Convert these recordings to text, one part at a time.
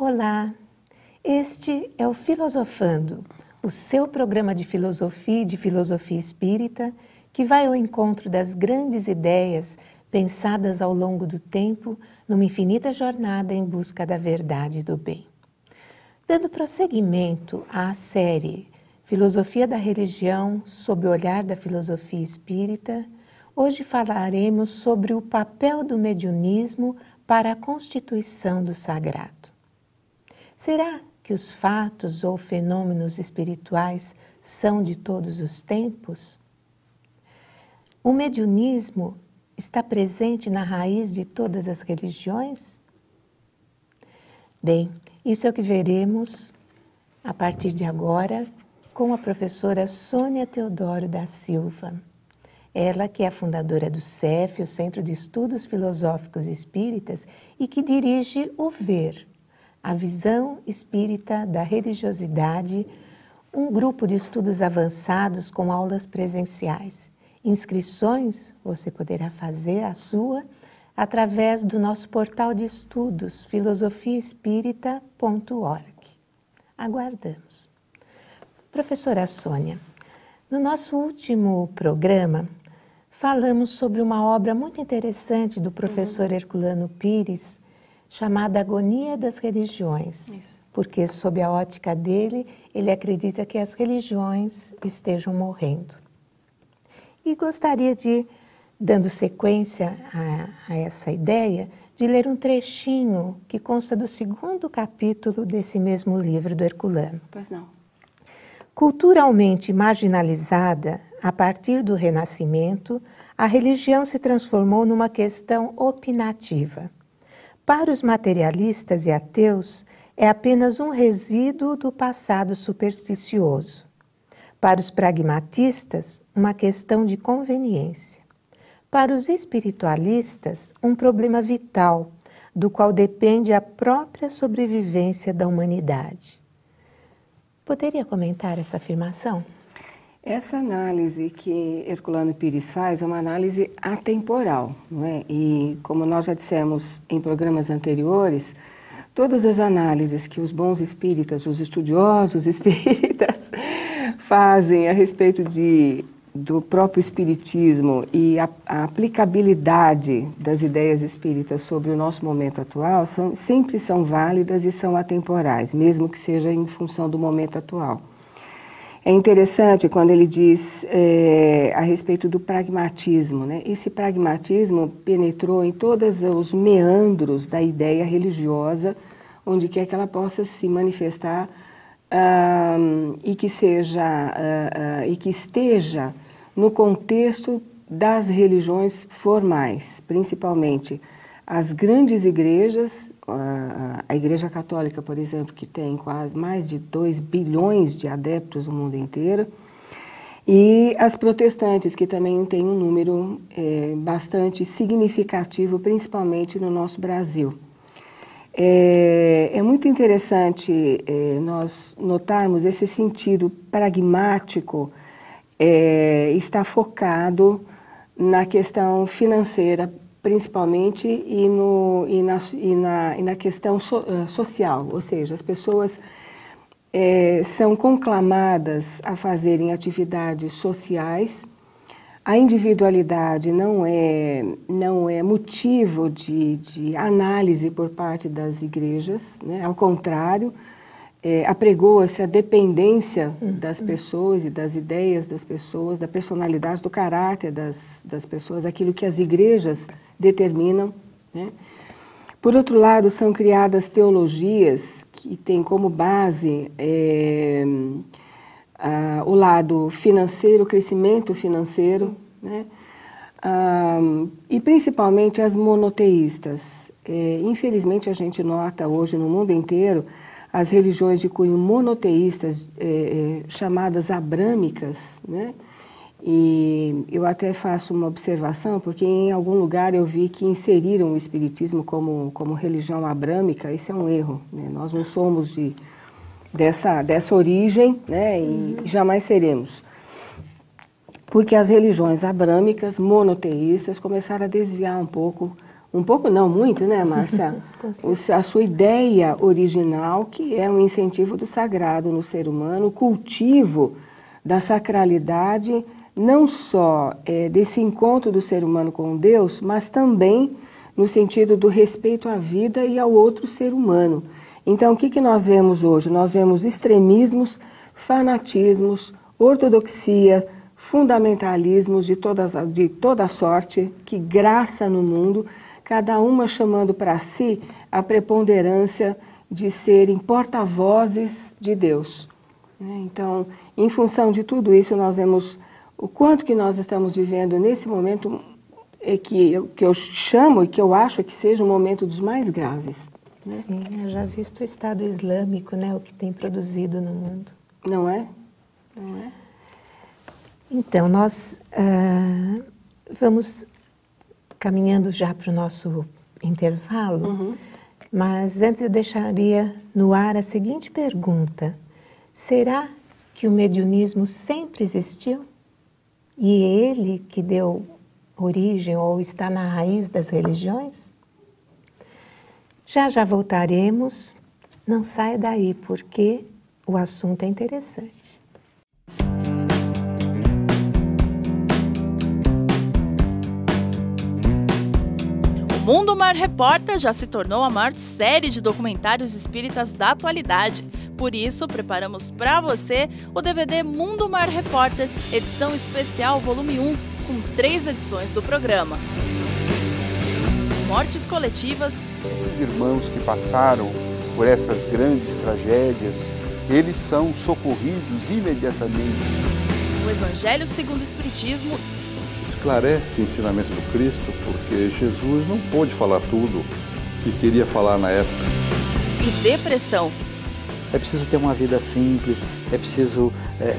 Olá, este é o Filosofando, o seu programa de filosofia e de filosofia espírita que vai ao encontro das grandes ideias pensadas ao longo do tempo numa infinita jornada em busca da verdade e do bem. Dando prosseguimento à série Filosofia da Religião sob o olhar da filosofia espírita, hoje falaremos sobre o papel do mediunismo para a constituição do sagrado. Será que os fatos ou fenômenos espirituais são de todos os tempos? O mediunismo está presente na raiz de todas as religiões? Bem, isso é o que veremos a partir de agora com a professora Sônia Teodoro da Silva. Ela que é a fundadora do CEF, o Centro de Estudos Filosóficos Espíritas, e que dirige o VER, a Visão Espírita da Religiosidade, um grupo de estudos avançados com aulas presenciais. Inscrições você poderá fazer a sua através do nosso portal de estudos filosofiaespírita.org. Aguardamos. Professora Sônia, no nosso último programa falamos sobre uma obra muito interessante do professor Herculano Pires, chamada Agonia das Religiões. Isso. Porque, sob a ótica dele, ele acredita que as religiões estejam morrendo. E gostaria de, dando sequência a essa ideia, de ler um trechinho que consta do 2º capítulo desse mesmo livro do Herculano. Pois não. Culturalmente marginalizada, a partir do Renascimento, a religião se transformou numa questão opinativa. Para os materialistas e ateus, é apenas um resíduo do passado supersticioso. Para os pragmatistas, uma questão de conveniência. Para os espiritualistas, um problema vital, do qual depende a própria sobrevivência da humanidade. Poderia comentar essa afirmação? Essa análise que Herculano Pires faz é uma análise atemporal, não é? E como nós já dissemos em programas anteriores, todas as análises que os bons espíritas, os estudiosos espíritas fazem a respeito do próprio espiritismo e a aplicabilidade das ideias espíritas sobre o nosso momento atual sempre são válidas e são atemporais, mesmo que seja em função do momento atual. É interessante quando ele diz a respeito do pragmatismo, né? Esse pragmatismo penetrou em todos os meandros da ideia religiosa, onde quer que ela possa se manifestar e que esteja no contexto das religiões formais, principalmente as grandes igrejas, a Igreja Católica, por exemplo, que tem quase mais de 2 bilhões de adeptos no mundo inteiro, e as protestantes, que também têm um número bastante significativo, principalmente no nosso Brasil. É muito interessante nós notarmos esse sentido pragmático está focado na questão financeira, principalmente, e na questão social, ou seja, as pessoas são conclamadas a fazerem atividades sociais. A individualidade não é motivo de análise por parte das igrejas, né? Ao contrário, apregoa-se a dependência das pessoas e das ideias das pessoas, da personalidade, do caráter das pessoas, aquilo que as igrejas determinam, né? Por outro lado, são criadas teologias que têm como base o lado financeiro, o crescimento financeiro, né? E principalmente as monoteístas. Infelizmente, a gente nota hoje no mundo inteiro as religiões de cunho monoteístas, chamadas abrâmicas, né? E eu até faço uma observação, porque em algum lugar eu vi que inseriram o espiritismo como religião abrâmica. Isso é um erro, né? Nós não somos dessa origem, né? E jamais seremos. Porque as religiões abrâmicas, monoteístas, começaram a desviar um pouco um pouco não, muito, né, Márcia? A sua ideia original, que é um incentivo do sagrado no ser humano, o cultivo da sacralidade, não só desse encontro do ser humano com Deus, mas também no sentido do respeito à vida e ao outro ser humano. Então, o que nós vemos hoje? Nós vemos extremismos, fanatismos, ortodoxia, fundamentalismos de toda sorte, que graça no mundo, cada uma chamando para si a preponderância de serem porta-vozes de Deus. Então, em função de tudo isso, nós vemos o quanto que nós estamos vivendo nesse momento, que eu chamo e que eu acho que seja um momento dos mais graves. Né? Sim, eu já visto o Estado Islâmico, né, o que tem produzido no mundo. Não é? Não é? Então, nós vamos caminhando já para o nosso intervalo, mas antes eu deixaria no ar a seguinte pergunta: será que o mediunismo sempre existiu? E é ele que deu origem ou está na raiz das religiões? Já já voltaremos, não saia daí porque o assunto é interessante. O Mundo Mar Repórter já se tornou a maior série de documentários espíritas da atualidade. Por isso, preparamos para você o DVD Mundo Mar Repórter, edição especial volume 1, com 3 edições do programa. Mortes coletivas. Esses irmãos que passaram por essas grandes tragédias, eles são socorridos imediatamente. O Evangelho segundo o Espiritismo. Esclarece o ensinamento do Cristo, porque Jesus não pôde falar tudo que queria falar na época. E depressão. É preciso ter uma vida simples, é preciso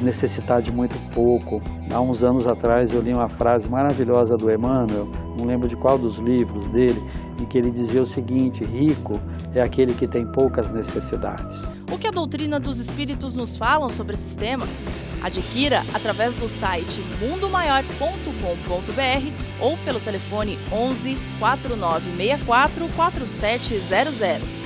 necessitar de muito pouco. Há uns anos atrás eu li uma frase maravilhosa do Emmanuel, não lembro de qual dos livros dele, em que ele dizia o seguinte: rico é aquele que tem poucas necessidades. O que a doutrina dos espíritos nos falam sobre esses temas? Adquira através do site mundomaior.com.br ou pelo telefone 11 4964 4700.